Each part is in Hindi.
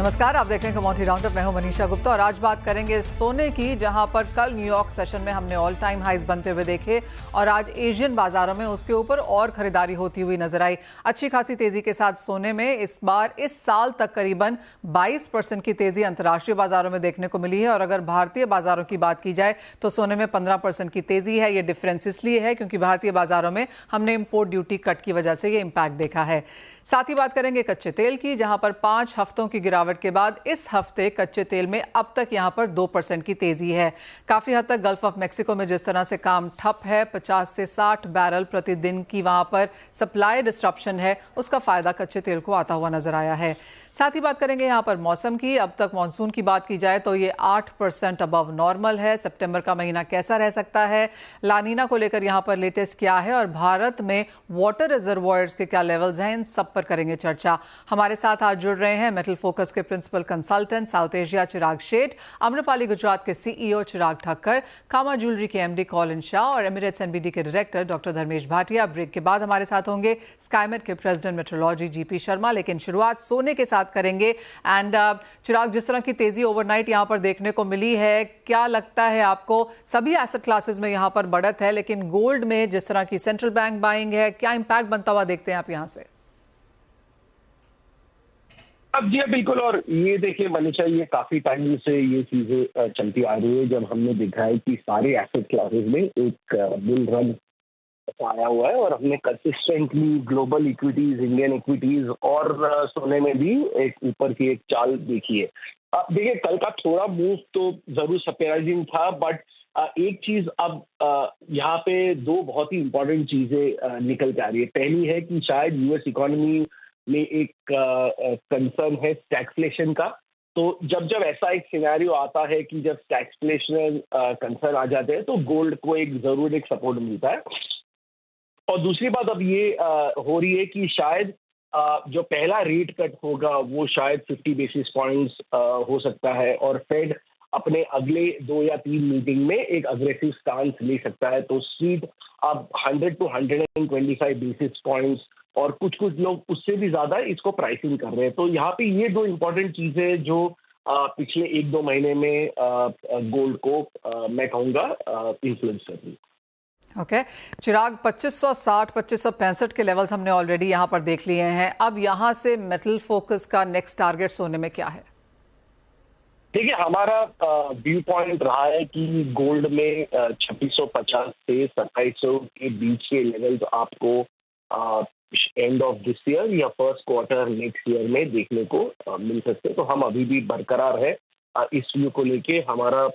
नमस्कार, आप देख रहे हैं कमोडिटी राउंडअप। मैं हूं मनीषा गुप्ता और आज बात करेंगे सोने की, जहां पर कल न्यूयॉर्क सेशन में हमने ऑल टाइम हाइज बनते हुए देखे और आज एशियन बाजारों में उसके ऊपर और खरीदारी होती हुई नजर आई। अच्छी खासी तेजी के साथ सोने में इस बार इस साल तक करीबन 22% की तेजी अंतर्राष्ट्रीय बाजारों में देखने को मिली है और अगर भारतीय बाजारों की बात की जाए तो सोने में 15% की तेजी है। ये डिफरेंस इसलिए है क्योंकि भारतीय बाजारों में हमने इंपोर्ट ड्यूटी कट की वजह से ये इंपैक्ट देखा है। साथ ही बात करेंगे कच्चे तेल की, जहां पर 5 हफ्तों की गिरावट के बाद इस हफ्ते कच्चे तेल में अब तक यहां पर 2% की तेजी है। काफी हद तक गल्फ ऑफ मेक्सिको में जिस तरह से काम ठप है, 50 से 60 बैरल प्रतिदिन की वहां पर सप्लाई डिस्ट्रप्शन है, उसका फायदा कच्चे तेल को आता हुआ नजर आया है। साथ ही बात करेंगे यहां पर मौसम की। अब तक मानसून की बात की जाए तो ये 8% अबव नॉर्मल है। सितंबर का महीना कैसा रह सकता है, लानीना को लेकर यहां पर लेटेस्ट क्या है और भारत में वाटर रिजर्वॉयर्स के क्या लेवल्स हैं, इन सब पर करेंगे चर्चा। हमारे साथ आज जुड़ रहे हैं मेटल फोकस के principal consultant south Asia Chirag Sheth, Amrapali Gujarat के CEO चिराग ठक्कर, कामा ज्वेलरी के MD कॉलिन शाह और एमिरेट्स NBD के director doctor Dharmesh Bhatia. Break के बाद हमारे साथ होंगे स्काईमेट के प्रेसिडेंट मेट्रोलॉजी GP शर्मा। लेकिन शुरुआत सोने के साथ करेंगे। एंड चिराग, जिस तरह की तेजी ओवरनाइट यहां पर देखने को मिली है, क्या लगता है आपको? सभी एसेट क्लासेस में यहां पर बढ़त है, लेकिन गोल्ड में जिस तरह की सेंट्रल बैंक बाइंग है, क्या इंपैक्ट बनता हुआ देखते हैं आप यहां से? अब जी बिल्कुल। और ये देखिए मनीषा, ये काफी टाइम से ये चीजें चलती आ रही है जब हमने देखा है कि सारे एसेट क्लासेस में एक बुल रन आया हुआ है और हमने consistently global equities, Indian equities और सोने में भी एक ऊपर की एक चाल देखी है। अब देखिए, कल का थोड़ा मूव तो जरूर सरप्राइजिंग था, बट एक चीज अब यहाँ पे दो बहुत ही इंपॉर्टेंट चीजें निकल के आ रही है। पहली है कि शायद US इकोनॉमी में एक कंसर्न है स्टैग्फ्लेशन का। तो जब जब ऐसा एक सिनेरियो आता है कि जब स्टैग्फ्लेशन कंसर्न आ जाते हैं तो गोल्ड को एक जरूर एक सपोर्ट मिलता है। और दूसरी बात अब ये हो रही है कि शायद जो पहला रेट कट होगा वो शायद 50 बेसिस पॉइंट्स हो सकता है और फेड अपने अगले 2 या 3 मीटिंग में एक अग्रेसिव स्टांस ले सकता है। तो स्ट्रीट अब 100 to 125 बेसिस पॉइंट्स और कुछ लोग उससे भी ज्यादा इसको प्राइसिंग कर रहे हैं। तो यहाँ पे ये दो इम्पोर्टेंट चीजें जो पिछले 1-2 महीने में गोल्ड को मैं कहूँगा इन्फ्लुएंस कर रही है। ओके चिराग, 2560 2565 के लेवल्स हमने ऑलरेडी यहां पर देख लिए हैं। अब यहां से मेटल फोकस का नेक्स्ट टारगेट सोने में क्या है? देखिए, हमारा व्यू पॉइंट रहा है कि गोल्ड में 2650 से 2700 के बीच के लेवल्स आपको एंड ऑफ दिस ईयर या फर्स्ट क्वार्टर नेक्स्ट ईयर में देखने को मिल सकते हैं। तो हम अभी भी बरकरार है इस व्यू को लेके। हमारा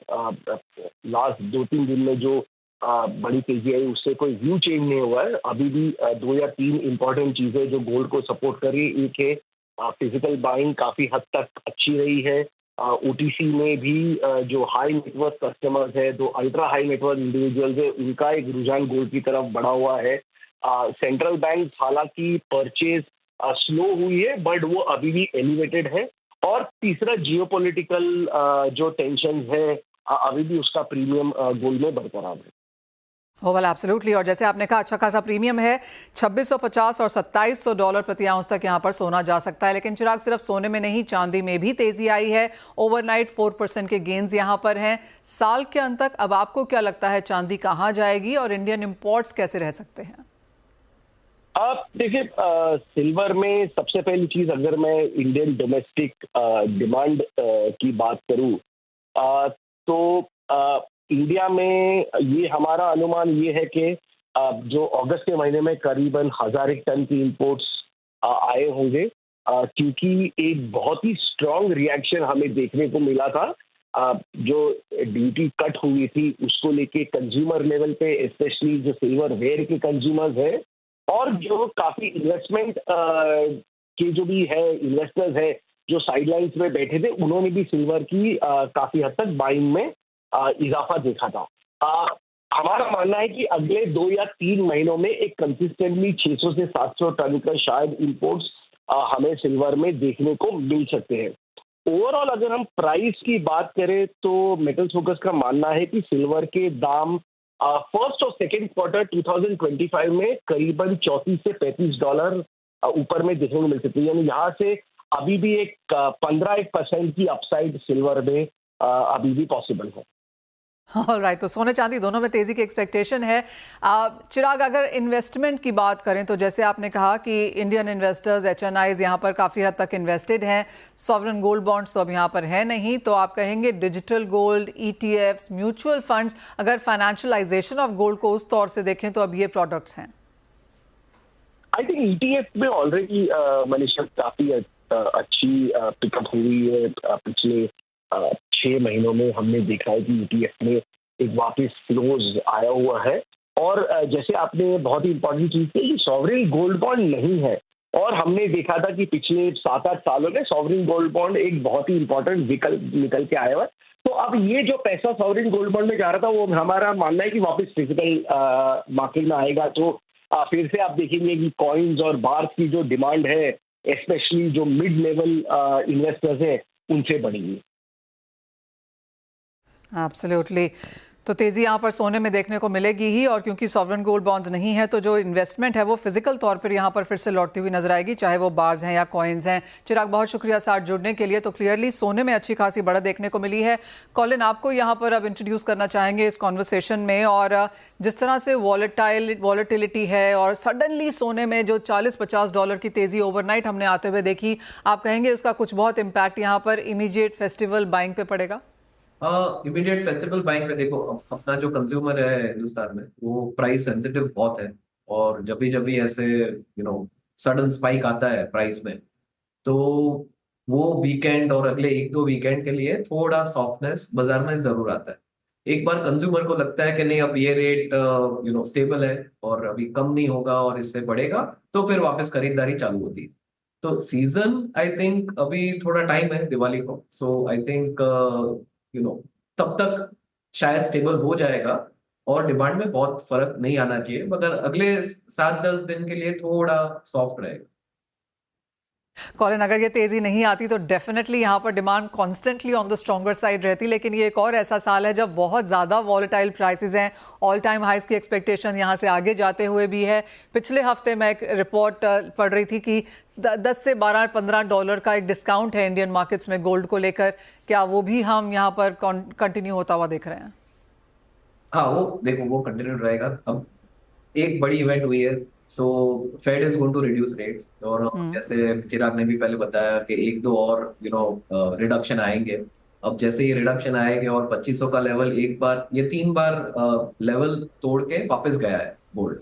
लास्ट 2-3 दिन में जो बड़ी तेजी आई उससे कोई व्यू चेंज नहीं हुआ है। अभी भी 2 या 3 इंपॉर्टेंट चीजें जो गोल्ड को सपोर्ट कर रही है। एक है फिजिकल बाइंग काफी हद तक अच्छी रही है। OTC में भी जो हाई नेटवर्थ कस्टमर्स है, जो अल्ट्रा हाई नेटवर्थ इंडिविजुअल्स है, उनका एक रुझान गोल्ड की तरफ बढ़ा हुआ है। सेंट्रल बैंक हालांकि परचेज स्लो हुई है बट वो अभी भी एलिवेटेड है। और तीसरा जियोपॉलिटिकल जो टेंशन है अभी भी उसका प्रीमियम गोल्ड में बरकरार है। Well absolutely. और जैसे आपने कहा, अच्छा खासा प्रीमियम है, $2650 और $2700 प्रति आउंस तक यहां पर सोना जा सकता है। लेकिन चिराग, सिर्फ सोने में नहीं, चांदी में भी तेजी आई है। ओवरनाइट 4% के गेन्स यहां पर हैं। साल के अंत तक अब आपको क्या लगता है, चांदी कहां जाएगी और इंडियन इंपोर्ट्स कैसे रह सकते हैं? आप देखिए, सिल्वर में सबसे पहली चीज, अगर मैं इंडियन डोमेस्टिक डिमांड की बात करूं तो इंडिया में ये हमारा अनुमान ये है कि जो अगस्त के महीने में करीबन 1000 टन की इंपोर्ट्स आए होंगे, क्योंकि एक बहुत ही स्ट्रांग रिएक्शन हमें देखने को मिला था। जो ड्यूटी कट हुई थी उसको लेके कंज्यूमर लेवल पे, स्पेशली जो सिल्वर वेयर के कंज्यूमर्स है और जो काफी इन्वेस्टमेंट के जो भी है इन्वेस्टर्स है जो साइडलाइंस में बैठे थे, उन्होंने भी सिल्वर की काफी हद तक बाइंग में इजाफा देखा था। हमारा मानना है कि अगले 2 या 3 महीनों में एक कंसिस्टेंटली 600 से 700 टन का शायद इंपोर्ट्स हमें सिल्वर में देखने को मिल सकते हैं। ओवरऑल अगर हम प्राइस की बात करें तो मेटल फोकस का मानना है कि सिल्वर के दाम फर्स्ट और सेकेंड क्वार्टर 2025 में करीबन $34 से $35 ऊपर में देखने को मिल सकते हैं। यानी यहाँ से अभी भी एक 15% की अपसाइड सिल्वर में अभी भी पॉसिबल है। ऑलराइट, तो सोने चांदी दोनों में तेजी की एक्सपेक्टेशन है। चिराग, अगर इन्वेस्टमेंट की बात करें तो जैसे आपने कहा कि इंडियन इन्वेस्टर्स एचएनआईज यहाँ पर काफ़ी हद तक इन्वेस्टेड हैं, सॉवरेन गोल्ड बॉन्ड्स तो अब यहाँ पर है नहीं, तो आप कहेंगे digital gold, ETFs, mutual funds, अगर फाइनेंशियलाइजेशन ऑफ गोल्ड को उस तौर से देखें तो अब ये प्रोडक्ट्स हैं। आई थिंक ईटीएफ में ऑलरेडी मनीषा काफी अच्छी पिकअप हुई है। पिछले 6 महीनों में हमने देखा है कि ईटीएफ में एक वापस फ्लोज आया हुआ है। और जैसे आपने बहुत ही इंपॉर्टेंट चीज की कि सॉवरेन गोल्ड बॉन्ड नहीं है, और हमने देखा था कि पिछले 7-8 सालों में सॉवरेन गोल्ड बॉन्ड एक बहुत ही इंपॉर्टेंट विकल्प निकल के आया हुआ है। तो अब ये जो पैसा सॉवरेन गोल्ड बॉन्ड में जा रहा था वो हमारा मानना है कि वापस फिजिकल मार्केट में आएगा। तो फिर से आप देखेंगे कि कॉइन्स और बार्स की जो डिमांड है, स्पेशली जो मिड लेवल इन्वेस्टर्स हैं, उनसे बढ़ेगी। एब्सोल्युटली, तो तेजी यहाँ पर सोने में देखने को मिलेगी ही, और क्योंकि सॉवरेन गोल्ड बॉन्ड्स नहीं है तो जो इन्वेस्टमेंट है वो फिजिकल तौर पर यहाँ पर फिर से लौटती हुई नजर आएगी, चाहे वो बार्स हैं या कॉइन्स हैं। चिराग, बहुत शुक्रिया साथ जुड़ने के लिए। तो क्लियरली सोने में अच्छी खासी बढ़त देखने को मिली है। कॉलिन, आपको यहाँ पर अब इंट्रोड्यूस करना चाहेंगे इस कॉन्वर्सेशन में, और जिस तरह से वॉलेटिलिटी है और सडनली सोने में जो $40-50 की तेजी ओवरनाइट हमने आते हुए देखी, आप कहेंगे उसका कुछ बहुत इम्पैक्ट यहाँ पर इमीडिएट फेस्टिवल बाइंग पे पड़ेगा? इमीडिएट फेस्टिवल बाइंग पे देखो, अपना जो कंज्यूमर है हिंदुस्तान में वो प्राइस सेंसिटिव बहुत है, और जब भी ऐसे सडन स्पाइक आता है प्राइस में, तो वो वीकेंड और अगले 1-2 वीकेंड के लिए थोड़ा सॉफ्टनेस बाजार में जरूर आता है। एक बार कंज्यूमर को लगता है कि नहीं, अब ये रेट स्टेबल है और अभी कम नहीं होगा और इससे बढ़ेगा, तो फिर वापस खरीदारी चालू होती है। तो सीजन आई थिंक अभी थोड़ा टाइम है दिवाली को, सो आई थिंक तब तक शायद स्टेबल हो जाएगा और डिमांड में बहुत फर्क नहीं आना चाहिए, मगर अगले 7-10 दिन के लिए थोड़ा सॉफ्ट रहेगा। कॉलिन, अगर ये तेजी नहीं आती तो डेफिनेटली यहाँ पर demand constantly on the stronger side रहती, लेकिन ये एक और ऐसा साल है जब बहुत ज़्यादा वॉलेटाइल प्राइसेस हैं, ऑल टाइम हाइज की एक्सपेक्टेशन यहाँ से आगे जाते हुए भी है। पिछले हफ्ते मैं एक रिपोर्ट पढ़ रही थी कि 10 से $12-15 का एक डिस्काउंट है इंडियन मार्केट्स में गोल्ड को लेकर, क्या वो भी हम यहाँ पर कंटिन्यू होता हुआ देख रहे हैं? हाँ, वो देखो, वो कंटिन्यू रहेगा। अब एक बड़ी इवेंट हुई है, so Fed is going to reduce rates, और जैसे चिराग ने भी पहले बताया कि 1-2 और रिडक्शन आएंगे। अब जैसे ये रिडक्शन आएंगे और 2500 का लेवल, एक बार ये 3 बार लेवल तोड़ के वापस गया है गोल्ड।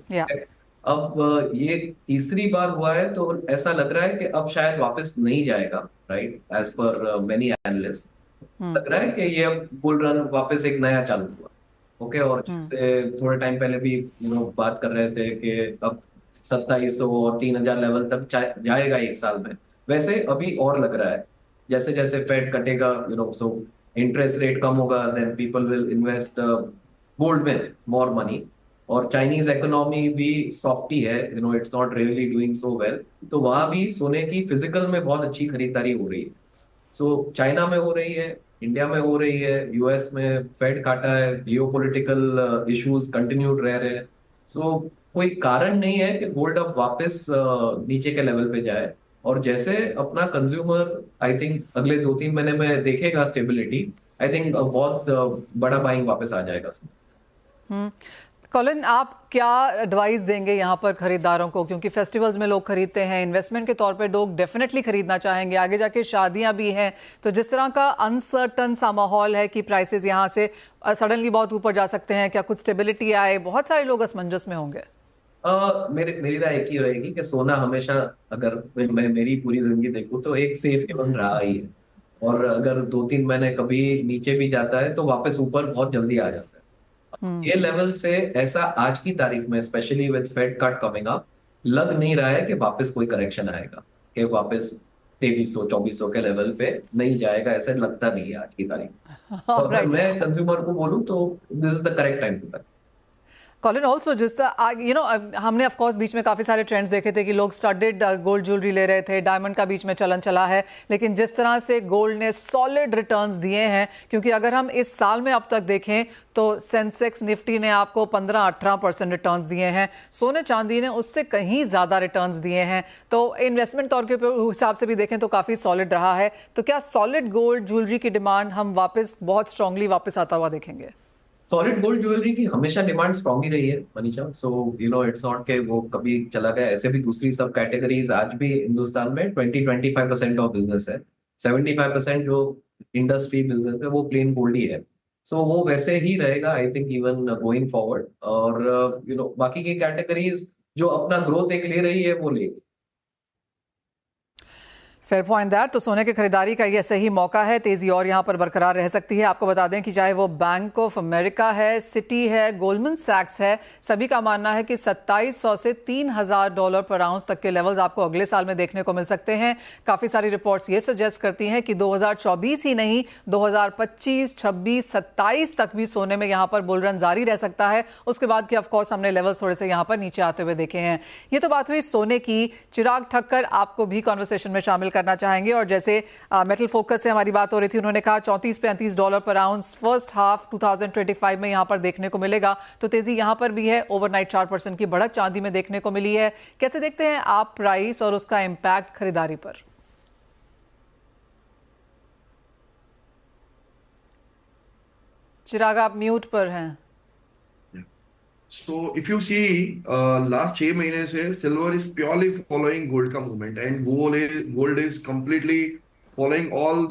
अब ये तीसरी बार हुआ है, तो ऐसा लग रहा है कि अब शायद वापस नहीं जाएगा, right, as per many analyst. लग रहा है कि ये अब बुल रन वापस एक नया चालू हुआ। ओके, और जैसे थोड़े टाइम पहले भी बात कर रहे थे कि अब 2700 और 3000 लेवल तक जाएगा एक साल में, वैसे अभी और लग रहा है जैसे जैसे फेड कटेगा, सो इंटरेस्ट रेट कम होगा, then people will invest gold में मोर मनी। और चाइनीज इकोनॉमी भी सॉफ्टी है, it's not really doing so well, तो वहां भी सोने की फिजिकल में बहुत अच्छी खरीदारी हो रही है। सो चाइना में हो रही है, इंडिया में हो रही है, यूएस में फेड काटा है, जियोपॉलिटिकल इश्यूज कंटिन्यूड रह रहे हैं। सो कोई कारण नहीं है कि गोल्ड अब वापस नीचे के लेवल पे जाए, और जैसे अपना कंज्यूमर आई थिंक अगले 2-3 महीने में देखेगा स्टेबिलिटी, आई थिंक बहुत बड़ा बाइंग वापस आ जाएगा। कॉलिन, आप क्या एडवाइस देंगे यहाँ पर खरीदारों को, क्योंकि फेस्टिवल्स में लोग खरीदते हैं, इन्वेस्टमेंट के तौर पे लोग डेफिनेटली खरीदना चाहेंगे, आगे जाके शादियां भी हैं, तो जिस तरह का अनसर्टन सा माहौल है कि प्राइसेस यहाँ से सडनली बहुत ऊपर जा सकते हैं, क्या कुछ स्टेबिलिटी आए, बहुत सारे लोग असमंजस में होंगे। मेरी राय एक ही रहेगी कि सोना हमेशा, अगर मैं मेरी पूरी जिंदगी देखूं तो एक सेफ हेवन रहा ही है, और अगर 2-3 महीने कभी नीचे भी जाता है तो वापस ऊपर बहुत जल्दी आ जाता है। ये लेवल से ऐसा आज की तारीख में, specially with Fed cut coming up, लग नहीं रहा है कि वापस कोई करेक्शन आएगा, कि वापस 2300-2400 के लेवल पे नहीं जाएगा, ऐसे लगता नहीं है आज की तारीख में। और अगर मैं कंज्यूमर को बोलूं तो this is the correct time to buy. Colin also जिस हमने ऑफ कोर्स बीच में काफ़ी सारे ट्रेंड्स देखे थे कि लोग स्टडेड गोल्ड ज्वेलरी ले रहे थे, डायमंड का बीच में चलन चला है, लेकिन जिस तरह से गोल्ड ने सॉलिड रिटर्न्स दिए हैं, क्योंकि अगर हम इस साल में अब तक देखें तो सेंसेक्स निफ्टी ने आपको 15-18% रिटर्न्स दिए हैं, सोने चांदी ने उससे कहीं ज़्यादा रिटर्न्स दिए हैं। तो इन्वेस्टमेंट तौर के हिसाब से भी देखें तो काफ़ी सॉलिड रहा है। तो क्या सॉलिड गोल्ड ज्वेलरी की डिमांड हम वापस बहुत स्ट्रांगली वापस आता हुआ देखेंगे? सॉलिड गोल्ड ज्वेलरी की हमेशा डिमांड स्ट्रांग ही रही है मनीषा। सो इट्स नॉट के वो कभी चला गया। ऐसे भी दूसरी सब कैटेगरीज आज भी हिंदुस्तान में 20-25% ऑफ बिजनेस है। 75% जो इंडस्ट्री बिजनेस है वो प्लेन गोल्ड ही है। सो वो वैसे ही रहेगा I think even going forward. और बाकी की कैटेगरीज जो अपना ग्रोथ एक ले रही है वो लेगी। Fair point that. तो सोने की खरीदारी का ये सही मौका है, तेजी और यहाँ पर बरकरार रह सकती है। आपको बता दें कि चाहे वो बैंक ऑफ अमेरिका है, सिटी है, गोल्डमैन सैक्स है, सभी का मानना है कि 2700 से $3000 पर आउंस तक के लेवल्स आपको अगले साल में देखने को मिल सकते हैं। काफ़ी सारी रिपोर्ट्स ये सजेस्ट करती हैं कि 2024 ही नहीं, 2025, 26, 27 तक भी सोने में यहाँ पर बुल रन जारी रह सकता है। उसके बाद कि ऑफकोर्स हमने लेवल्स थोड़े से यहाँ पर नीचे आते हुए देखे हैं। ये तो बात हुई सोने की। चिराग ठक्कर आपको भी कॉन्वर्सेशन में शामिल करना चाहेंगे, और जैसे मेटल फोकस से हमारी बात हो रही थी, उन्होंने कहा $34-35 पर आउंस फर्स्ट हाफ 2025 में यहां पर देखने को मिलेगा। तो तेजी यहां पर भी है, ओवरनाइट 4% की बढ़त चांदी में देखने को मिली है। कैसे देखते हैं आप प्राइस और उसका इंपैक्ट खरीदारी पर? चिराग आप म्यूट पर हैं। So if you see last 6 महीने से silver is purely following gold का movement and gold is completely following all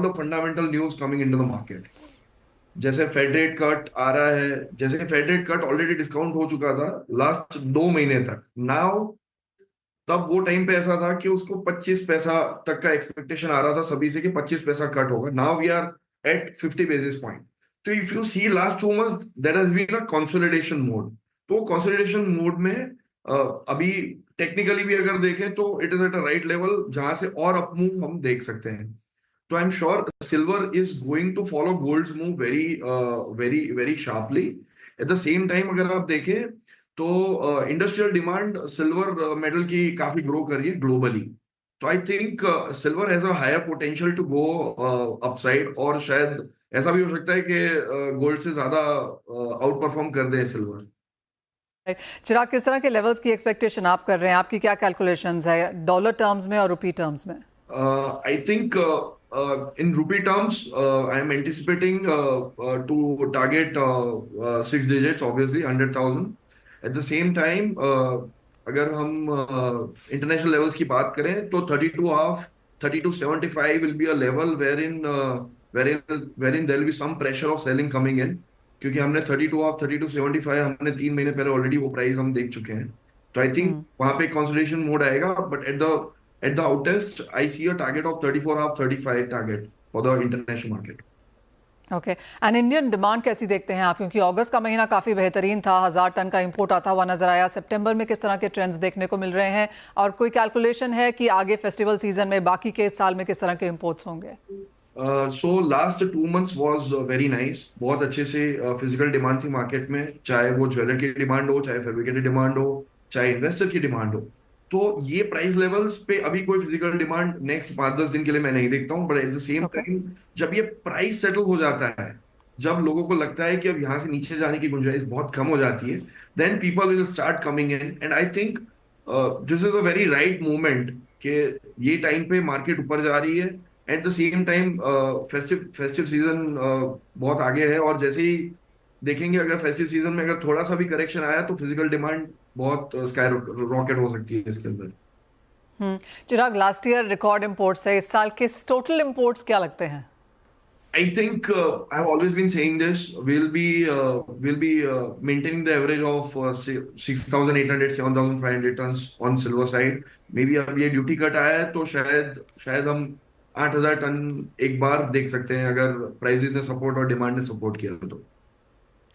the fundamental news coming into the market. जैसे फेड रेट कट आ रहा है, जैसे Fed rate cut already discount हो चुका था लास्ट 2 महीने तक। नाउ तब वो टाइम पे ऐसा था कि उसको 25 पैसा तक का एक्सपेक्टेशन आ रहा था सभी से कि 25 पैसा कट होगा। Now we are at 50 basis point. तो if you see last 2 months there has been a consolidation mode. तो कंसोलिडेशन मोड में अभी टेक्निकली भी अगर देखें तो it is at a right level जहां से और अप मूव हम देख सकते हैं। तो I am sure silver is going to follow gold's move very very very sharply. At the same time अगर आप देखें तो इंडस्ट्रियल डिमांड सिल्वर मेटल की काफी ग्रो कर रही है ग्लोबली। तो I think silver has a higher potential to go upside, और शायद ऐसा भी हो सकता है कि गोल्ड से ज्यादा आउट परफॉर्म कर दे सिल्वर। चिराग, किस तरह के लेवल्स की एक्सपेक्टेशन आप कर रहे हैं? आपकी क्या कैलकुलेशंस है डॉलर टर्म्स में और रुपी टर्म्स में? I think in rupee terms, I am anticipating to target 6 digits, obviously 100,000. At the same time, अगर हम international levels की बात करें तो 32.5, 32.75 will be a level wherein there will be some pressure of selling coming in, क्योंकि हमने 32.5, 32.75 हमने 3 महीने पहले ऑलरेडी वो प्राइस हम देख चुके हैं। तो आई थिंक वहां पे कंसोलिडेशन मोड आएगा, but at the outest, I see a target of 34.5, 35 target for the international market. Okay, and Indian demand कैसी देखते हैं आप? क्योंकि अगस्त का महीना काफ़ी बेहतरीन था, 1000 टन का इंपोर्ट आता हुआ नजर आया। सितंबर में किस तरह के ट्रेंड्स देखने को मिल रहे हैं, और कोई कैलकुलेशन है कि आगे फेस्टिवल सीजन में बाकी के साल में किस तरह के इंपोर्ट्स होंगे? So last 2 months was very nice. बहुत अच्छे से फिजिकल डिमांड थी मार्केट में, चाहे वो ज्वेलर की डिमांड हो, चाहे फैब्रिकेटेड डिमांड हो, चाहे इन्वेस्टर की डिमांड हो। तो ये प्राइस लेवल्स पे अभी कोई फिजिकल डिमांड नेक्स्ट 5-10 दिन के लिए मैं नहीं देखता हूँ, but at the same time जब ये प्राइस सेटल हो जाता है, जब लोगों को लगता है कि अब यहाँ से नीचे जाने की गुंजाइश बहुत कम हो जाती है, then people will start coming in, and I think this is a very right movement कि ये टाइम पे मार्केट ऊपर जा रही है। At the same time festive season बहुत आगे है, और जैसे ही देखेंगे अगर फेस्टिव सीजन में अगर थोड़ा सा भी करेक्शन आया तो फिजिकल डिमांड बहुत स्काई रॉकेट हो सकती है इसके अंदर। चिराग, लास्ट ईयर रिकॉर्ड इंपोर्ट्स थे, इस साल के टोटल इंपोर्ट्स क्या लगते हैं? I think I have always been saying this. We'll be maintaining the average of 6,800, 7,500 tons on silver side. Maybe अब ये ड्यूटी कट आया है तो शायद हम 8,000 टन एक बार देख सकते हैं अगर प्राइसेस ने सपोर्ट और डिमांड ने सपोर्ट किया तो।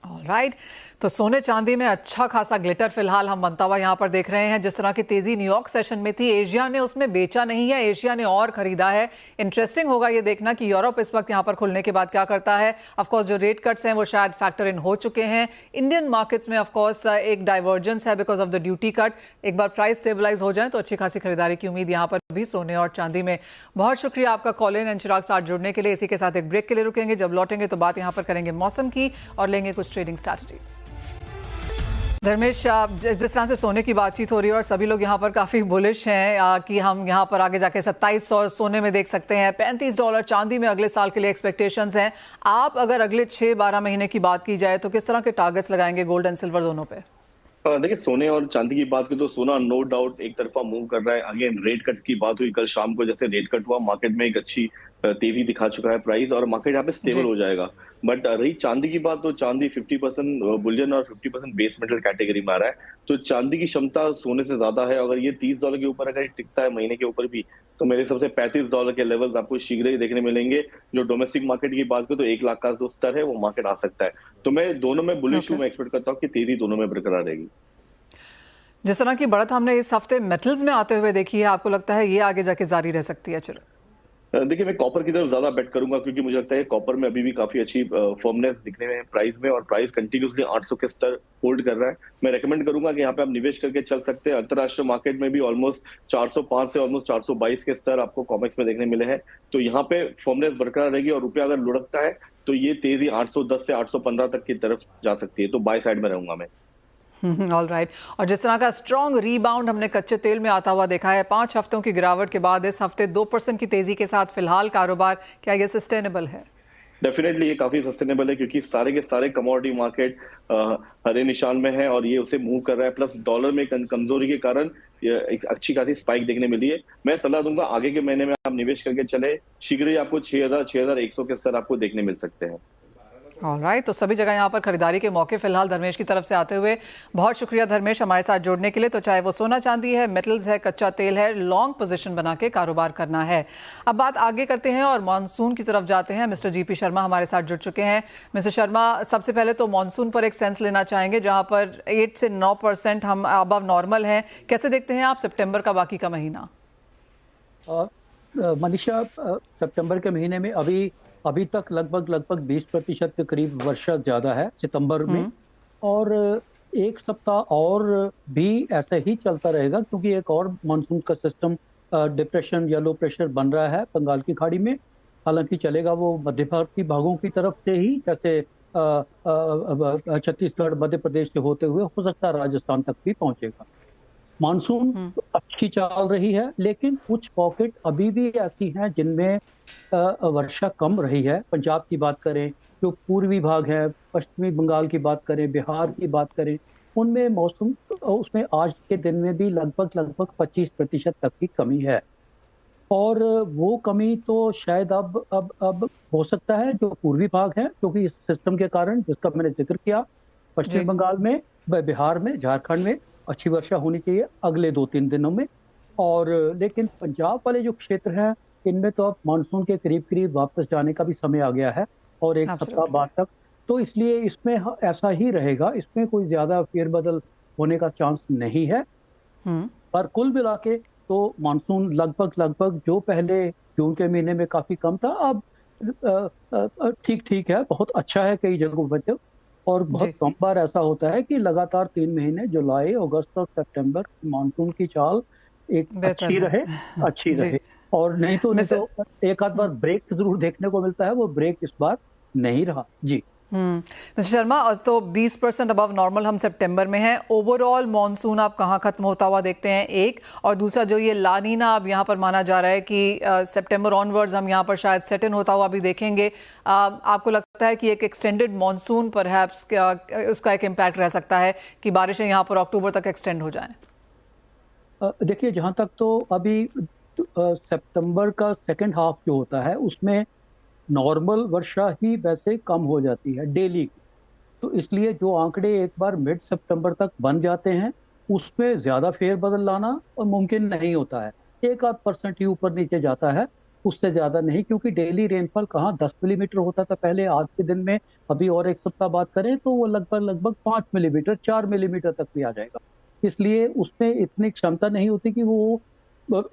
ऑलराइट, तो सोने चांदी में अच्छा खासा ग्लिटर फिलहाल हम बनता हुआ यहाँ पर देख रहे हैं। जिस तरह की तेजी न्यूयॉर्क सेशन में थी, एशिया ने उसमें बेचा नहीं है, एशिया ने और खरीदा है। इंटरेस्टिंग होगा ये देखना कि यूरोप इस वक्त यहाँ पर खुलने के बाद क्या करता है। ऑफकोर्स जो रेट कट्स हैं वो शायद फैक्टर इन हो चुके हैं। इंडियन मार्केट्स में ऑफकोर्स एक डाइवर्जेंस है because of the duty cut. एक बार प्राइस स्टेबलाइज हो जाए तो अच्छी खासी खरीदारी की उम्मीद यहाँ पर भी सोने और चांदी में। बहुत शुक्रिया आपका कॉल इन एंड चिराग साथ जुड़ने के लिए। इसी के साथ एक ब्रेक के लिए रुकेंगे, जब लौटेंगे तो बात यहाँ पर करेंगे मौसम की और लेंगे कुछ ट्रेडिंग स्ट्रैटेजीज। धर्मेश, जिस तरह से सोने की बातचीत हो रही है और सभी लोग यहाँ पर काफ़ी बुलिश हैं कि हम यहाँ पर आगे जाके 2700 सोने में देख सकते हैं, $35 चांदी में अगले साल के लिए एक्सपेक्टेशंस हैं। आप अगर अगले 6-12 महीने की बात की जाए तो किस तरह के टारगेट्स लगाएंगे गोल्ड एंड सिल्वर दोनों पे? देखिए, सोने और चांदी की बात की तो सोना नो डाउट एक तरफा मूव कर रहा है। अगेन रेट कट्स की बात हुई कल शाम को, जैसे रेट कट हुआ मार्केट में एक अच्छी तेजी दिखा चुका है प्राइस, और मार्केट यहाँ पे स्टेबल हो जाएगा। बट रही चांदी की बात, तो चांदी 50% बुलियन और 50% बेस मेटल कैटेगरी में आ रहा है। तो चांदी की क्षमता सोने से ज्यादा है। अगर ये $30 के ऊपर अगर टिकता है महीने के ऊपर भी, तो मेरे हिसाब से $35 के लेवल आपको शीघ्र ही देखने मिलेंगे। जो डोमेस्टिक मार्केट की बात करें तो 1 लाख का जो स्तर है वो मार्केट आ सकता है। तो मैं दोनों में बुलिश हूँ। मैं एक्सपेक्ट करता हूँ कि तेजी दोनों में बरकरार रहेगी। जिस तरह की बढ़त हमने इस हफ्ते मेटल्स में आते हुए देखी है, आपको लगता है ये आगे जाके जारी रह सकती है? चिराग, देखिए, मैं कॉपर की तरफ ज्यादा बेट करूंगा, क्योंकि मुझे लगता है कॉपर में अभी भी काफी अच्छी फर्मनेस दिखने में प्राइस में, और प्राइस कंटिन्यूसली 800 के स्तर होल्ड कर रहा है। मैं रेकमेंड करूंगा कि यहाँ पे आप निवेश करके चल सकते हैं। अंतरराष्ट्रीय मार्केट में भी ऑलमोस्ट 405 से ऑलमोस्ट 422 के स्तर आपको कॉमेक्स में देखने मिले हैं। तो यहाँ पे फर्मनेस बरकरार रहेगी, और रुपया अगर लुढ़कता है तो ये तेजी 810 से 815 तक की तरफ जा सकती है। तो बाय साइड में रहूंगा मैं। All right. और जिस तरह का स्ट्रॉन्ग रीबाउंड हमने कच्चे तेल में आता हुआ देखा है 5 हफ्तों की गिरावट के बाद, इस हफ्ते 2% की तेजी के साथ फिलहाल कारोबार, क्या ये सस्टेनेबल है? डेफिनेटली ये काफी सस्टेनेबल है, क्योंकि सारे के सारे कमोडिटी मार्केट हरे निशान में है और ये उसे मूव कर रहा है। प्लस डॉलर में कमजोरी के कारण एक अच्छी खासी स्पाइक देखने मिली है। मैं सलाह दूंगा आगे के महीने में आप निवेश करके चले, शीघ्र ही आपको 6100 के स्तर आपको देखने मिल सकते हैं। ऑलराइट, तो सभी जगह यहाँ पर खरीदारी के मौके फिलहाल धर्मेश की तरफ से आते हुए बहुत शुक्रिया धर्मेश हमारे साथ जुड़ने के लिए। तो चाहे वो सोना चांदी है, मेटल्स है, कच्चा तेल है, लॉन्ग पोजीशन बना के कारोबार करना है। अब बात आगे करते हैं और मानसून की तरफ जाते हैं। मिस्टर जीपी शर्मा हमारे साथ जुड़ चुके हैं। मिस्टर शर्मा, सबसे पहले तो मानसून पर एक सेंस लेना चाहेंगे, जहाँ पर 8 से 9% हम अबव नॉर्मल हैं। कैसे देखते हैं आप सितंबर का बाकी का महीना? मनीषा, सितंबर के महीने में अभी तक लगभग 20% के करीब वर्षा ज़्यादा है सितंबर में, और एक सप्ताह और भी ऐसा ही चलता रहेगा, क्योंकि एक और मानसून का सिस्टम डिप्रेशन या लो प्रेशर बन रहा है बंगाल की खाड़ी में। हालांकि चलेगा वो मध्य भारतीय भागों की तरफ से ही, जैसे छत्तीसगढ़ मध्य प्रदेश से होते हुए हो सकता है राजस्थान तक भी पहुंचेगा। मानसून अच्छी चल रही है, लेकिन कुछ पॉकेट अभी भी ऐसी हैं जिनमें वर्षा कम रही है। पंजाब की बात करें, जो पूर्वी भाग है, पश्चिमी बंगाल की बात करें, बिहार की बात करें, उनमें मौसम उसमें आज के दिन में भी लगभग 25% तक की कमी है। और वो कमी तो शायद अब हो सकता है जो पूर्वी भाग है, क्योंकि इस सिस्टम के कारण जिसका मैंने जिक्र किया, पश्चिम बंगाल में, बिहार में, झारखंड में अच्छी वर्षा होनी चाहिए अगले 2-3 दिनों में। और लेकिन पंजाब वाले जो क्षेत्र हैं, इनमें तो अब मानसून के करीब वापस जाने का भी समय आ गया है, और एक सप्ताह बाद तक। तो इसलिए इसमें ऐसा ही रहेगा, इसमें कोई ज्यादा फेरबदल होने का चांस नहीं है। पर कुल मिला के तो मानसून लगभग जो पहले जून के महीने में काफी कम था, अब ठीक है, बहुत अच्छा है कई जगहों पर तो। और बहुत कम बार ऐसा होता है कि लगातार 3 महीने जुलाई, अगस्त और सितंबर मानसून की चाल एक अच्छी रहे। और नहीं तो एक आध बार ब्रेक जरूर देखने को मिलता है, वो ब्रेक इस बार नहीं रहा। जी मिस्टर शर्मा, तो 20% अबव नॉर्मल हम सितंबर में हैं। ओवरऑल मॉनसून आप कहाँ खत्म होता हुआ देखते हैं, एक? और दूसरा, जो ये लानीना अब यहाँ पर माना जा रहा है कि सितंबर ऑनवर्ड्स हम यहाँ पर शायद सेट इन होता हुआ भी देखेंगे, आपको लगता है कि एक एक्सटेंडेड मॉनसून परहैप्स उसका एक इम्पैक्ट रह सकता है कि बारिशें यहाँ पर अक्टूबर तक एक्सटेंड हो जाएं? देखिए, जहाँ तक तो अभी सितंबर का सेकेंड हाफ जो होता है, उसमें नॉर्मल वर्षा ही वैसे कम हो जाती है डेली। तो इसलिए जो आंकड़े एक बार मिड सितंबर तक बन जाते हैं, उसमें ज्यादा फेरबदल लाना और मुमकिन नहीं होता है। 1-8% ही ऊपर नीचे जाता है, उससे ज़्यादा नहीं, क्योंकि डेली रेनफॉल कहाँ 10 मिलीमीटर होता था पहले, आज के दिन में अभी और एक सप्ताह बात करें तो वो लगभग 5 मिलीमीटर 4 मिलीमीटर तक भी आ जाएगा। इसलिए उसमें इतनी क्षमता नहीं होती कि वो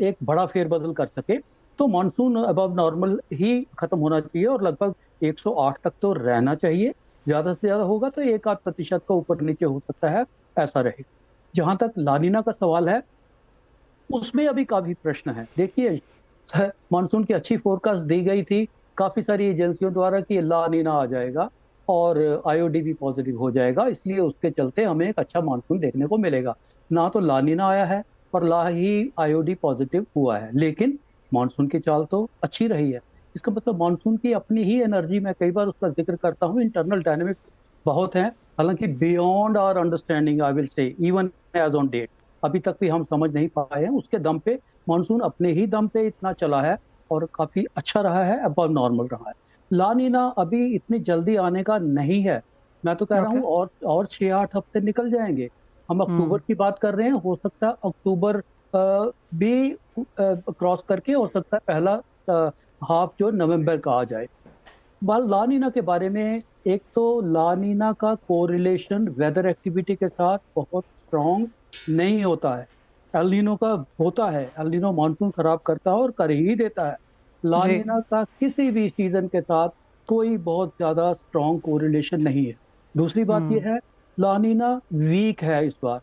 एक बड़ा फेरबदल कर सके। तो मानसून अबव नॉर्मल ही खत्म होना चाहिए और लगभग 108 तक तो रहना चाहिए। ज़्यादा से ज़्यादा होगा तो 1-8% का ऊपर नीचे हो सकता है, ऐसा रहेगा। जहाँ तक लानीना का सवाल है, उसमें अभी काफ़ी प्रश्न है। देखिए, मानसून की अच्छी फोरकास्ट दी गई थी काफ़ी सारी एजेंसियों द्वारा कि लानीना आ जाएगा और आईओडी भी पॉजिटिव हो जाएगा, इसलिए उसके चलते हमें एक अच्छा मानसून देखने को मिलेगा। ना तो लानीना आया है और ना ही आईओडी पॉजिटिव हुआ है, लेकिन मानसून की चाल तो अच्छी रही है। इसका मतलब मानसून की अपनी ही एनर्जी, मैं कई बार उसका जिक्र करता हूँ, इंटरनल डायनेमिक्स बहुत हैं, हालांकि beyond our understanding I will say, even as on date अभी तक भी हम समझ नहीं पाए हैं। उसके दम पे मानसून अपने ही दम पे इतना चला है और काफी अच्छा रहा है, अबव नॉर्मल रहा है। लानीना अभी इतनी जल्दी आने का नहीं है, मैं तो कह रहा हूँ और 6-8 हफ्ते निकल जाएंगे। हम अक्टूबर की बात कर रहे हैं, हो सकता है अक्टूबर भी क्रॉस करके हो सकता है पहला हाफ जो नवंबर का आ जाए। लानीना के बारे में, एक तो लानीना का कोरिलेशन वेदर एक्टिविटी के साथ बहुत स्ट्रॉन्ग नहीं होता है। एल नीनो का होता है, एल नीनो मानसून खराब करता है और कर ही देता है। लानीना का किसी भी सीजन के साथ कोई बहुत ज्यादा स्ट्रॉन्ग कोरिलेशन नहीं है। दूसरी बात यह है, लानीना वीक है इस बार।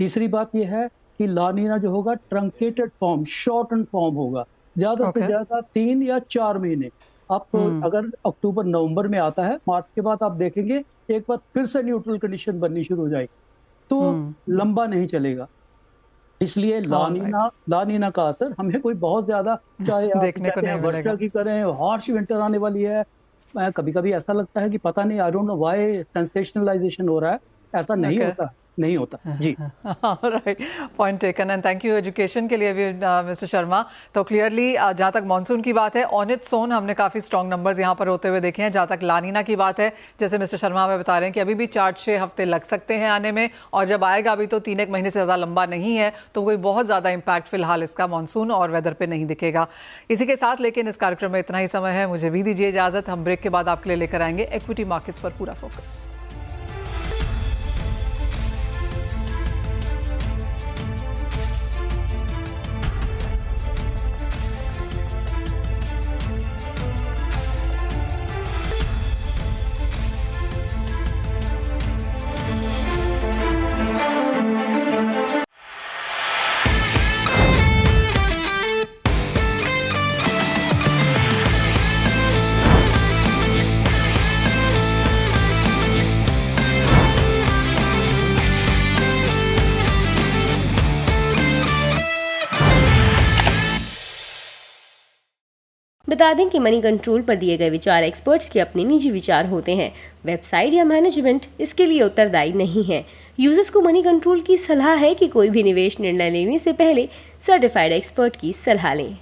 तीसरी बात यह है कि लानीना जो होगा ट्रंकेटेड फॉर्म, शॉर्टन फॉर्म होगा, ज्यादा से ज्यादा 3 या 4 महीने। आप अगर अक्टूबर नवंबर में आता है, मार्च के बाद आप देखेंगे एक बार फिर से न्यूट्रल कंडीशन बननी शुरू हो जाएगी, तो लंबा नहीं चलेगा। इसलिए लानीना का असर हमें कोई बहुत ज्यादा, चाहे देखने को नहीं मिलेगा। वर्षा की करें, हार्श विंटर आने वाली है, कभी कभी ऐसा लगता है कि पता नहीं, I don't know why sensationalisation हो रहा है, ऐसा नहीं होता जी। Right, point taken and thank you education के लिए भी मिस्टर शर्मा। तो क्लियरली जहाँ तक मॉनसून की बात है, ऑनित सोन हमने काफ़ी स्ट्रॉन्ग नंबर्स यहाँ पर होते हुए देखे हैं। जहाँ तक लानीना की बात है, जैसे मिस्टर शर्मा हमें बता रहे हैं कि अभी भी 4-6 हफ्ते लग सकते हैं आने में, और जब आएगा अभी तो 3-1 महीने से ज़्यादा लंबा नहीं है, तो कोई बहुत ज़्यादा इम्पैक्ट फिलहाल इसका मॉनसून और वेदर पर नहीं दिखेगा। इसी के साथ लेकिन इस कार्यक्रम में इतना ही समय है, मुझे भी दीजिए इजाज़त। हम ब्रेक के बाद आपके लिए लेकर आएंगे इक्विटी मार्केट्स पर पूरा फोकस। बता दें कि मनी कंट्रोल पर दिए गए विचार एक्सपर्ट्स के अपने निजी विचार होते हैं। वेबसाइट या मैनेजमेंट इसके लिए उत्तरदायी नहीं है। यूजर्स को मनी कंट्रोल की सलाह है कि कोई भी निवेश निर्णय लेने से पहले सर्टिफाइड एक्सपर्ट की सलाह लें।